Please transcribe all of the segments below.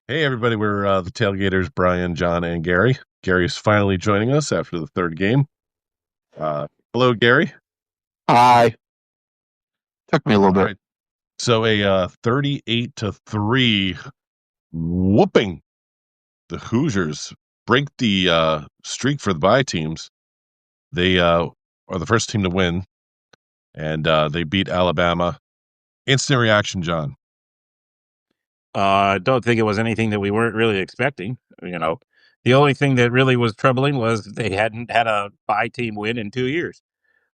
Hey, everybody, we're the Tailgaters, Brian, John, and Gary. Gary's finally joining us after the third game. Hello, Gary. Hi. Took me a little All bit. right. So, a 38-3 whooping. The Hoosiers break the streak for the bye teams. They are the first team to win, and they beat Alabama. Instant reaction, John. I don't think it was anything that we weren't really expecting. The only thing that really was troubling was they hadn't had a bye team win in 2 years.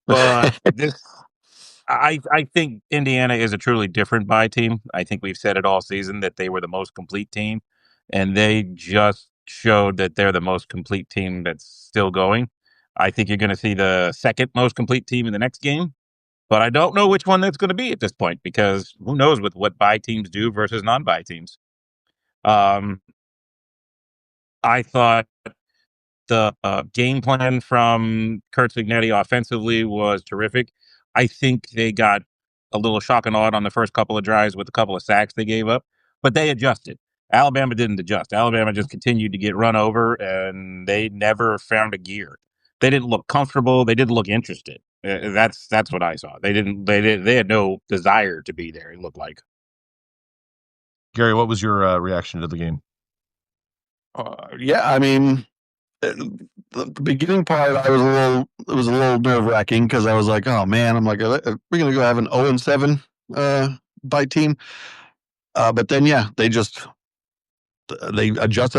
But I think Indiana is a truly different bye team. I think we've said it all season that they were the most complete team, and they just showed that they're the most complete team that's still going. I think you're going to see the second most complete team in the next game, but I don't know which one that's going to be at this point because who knows with what bye teams do versus non-bye teams. Um, I thought the game plan from Kurt Signetti offensively was terrific. I think they got a little shock and awe on the first couple of drives with a couple of sacks they gave up, but they adjusted. Alabama didn't adjust. Alabama just continued to get run over, and they never found a gear. They didn't look comfortable. They didn't look interested. That's what I saw. They didn't. They had no desire to be there. It looked like. Gary, what was your reaction to the game? Yeah, I mean, the beginning part, it was a little nerve wracking because I was like, oh man, I'm like, are we going to go have an 0-7 by team? But then, yeah, they adjusted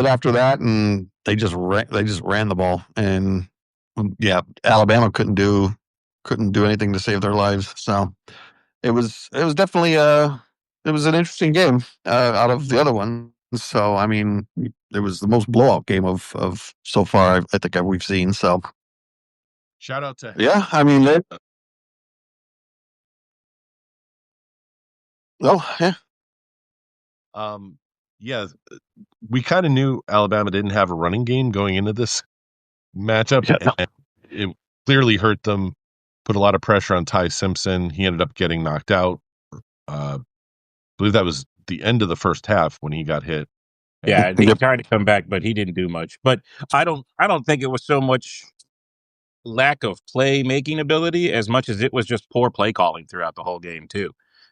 after that and they just ran the ball. And yeah, Alabama couldn't do anything to save their lives. So it was definitely it was an interesting game out of the other one. So I mean, it was the most blowout game of so far I think we've seen. So Shout out to yeah, I mean, well, yeah, um, yeah, we kind of knew Alabama didn't have a running game going into this matchup, yeah, and it clearly hurt them. Put a lot of pressure on Ty Simpson. He ended up getting knocked out. I believe that was the end of the first half when he got hit. And Yeah, he tried to come back, but he didn't do much. But I don't think it was so much lack of playmaking ability as much as it was just poor play calling throughout the whole game too.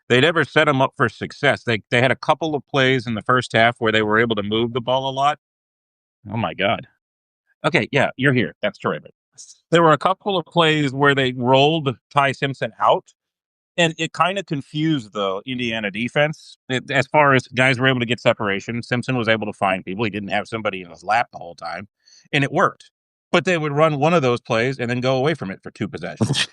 They never set them up for success. They had a couple of plays in the first half where they were able to move the ball a lot. Oh my god. Okay, yeah, you're here. That's terrific. There were a couple of plays where they rolled Ty Simpson out, and it kind of confused the Indiana defense. As far as guys were able to get separation, Simpson was able to find people. He didn't have somebody in his lap the whole time, and it worked. But they would run one of those plays and then go away from it for two possessions.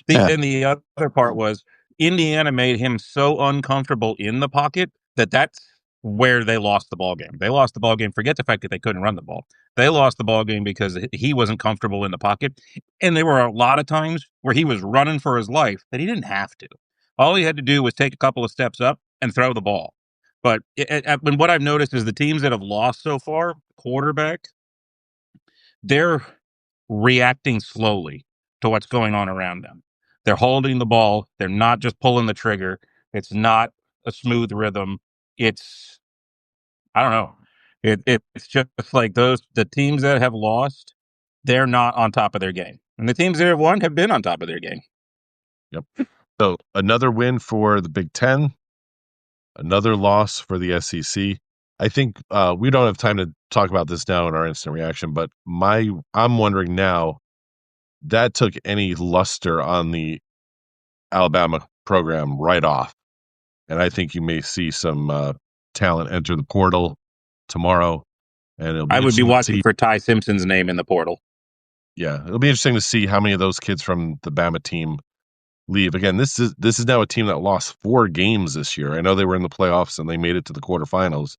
yeah. The other part was Indiana made him so uncomfortable in the pocket that's where they lost the ball game. They lost the ball game. Forget the fact that they couldn't run the ball. They lost the ball game because he wasn't comfortable in the pocket, and there were a lot of times where he was running for his life that he didn't have to. All he had to do was take a couple of steps up and throw the ball. But and what I've noticed is the teams that have lost so far, quarterback, they're reacting slowly to what's going on around them. They're holding the ball. They're not just pulling the trigger. It's not a smooth rhythm. It's I don't know. It's just like the teams that have lost, they're not on top of their game, and the teams that have won have been on top of their game. yep. So another win for the Big Ten, another loss for the SEC. I think we don't have time to talk about this now in our instant reaction, but I'm wondering now that took any luster on the Alabama program right off, and I think you may see some talent enter the portal tomorrow, and it'll be I would be interesting to watching see. for Ty Simpson's name in the portal. Yeah, it'll be interesting to see how many of those kids from the Bama team leave. Again, this is now a team that lost 4 games this year. I know they were in the playoffs and they made it to the quarterfinals,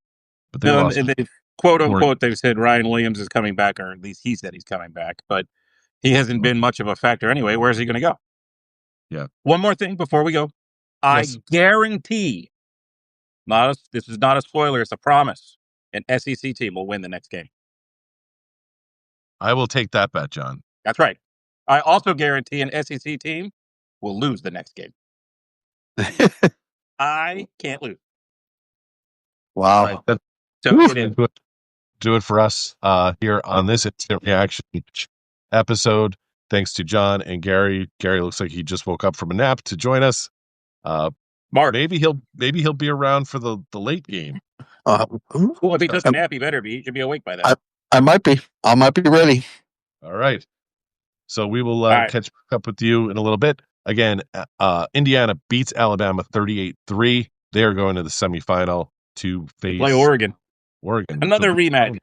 but they No, and lost they quote 4. unquote they've said Ryan Williams is coming back, or at least he said he's coming back, but he hasn't been much of a factor anyway. Where's he going to go? Yeah. One more thing before we go. I Yes, guarantee, this is not a spoiler, it's a promise. An SEC team will win the next game. I will take that bet, John. That's right. I also guarantee an SEC team will lose the next game. I can't lose. All right, Wow. Tuck it in. Do it for us here on this instant reaction episode. Thanks to John and Gary. Gary looks like he just woke up from a nap to join us. Mark, Maybe he'll be around for the late game. well, if he took a nap, he better be. He should be awake by then. I might be. I might be ready. All right. So we will right. catch up with you in a little bit. Again, Indiana beats Alabama 38-3. They are going to the semifinal to face Play Oregon. So- Another rematch.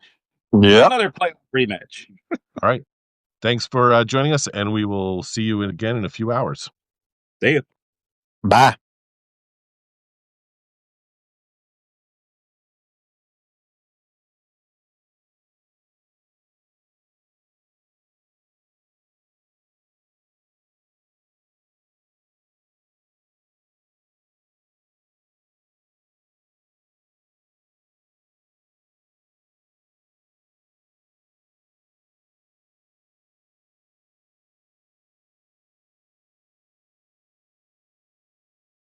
Yeah. Another playoff rematch. All right. Thanks for joining us, and we will see you again in a few hours. See you. Bye.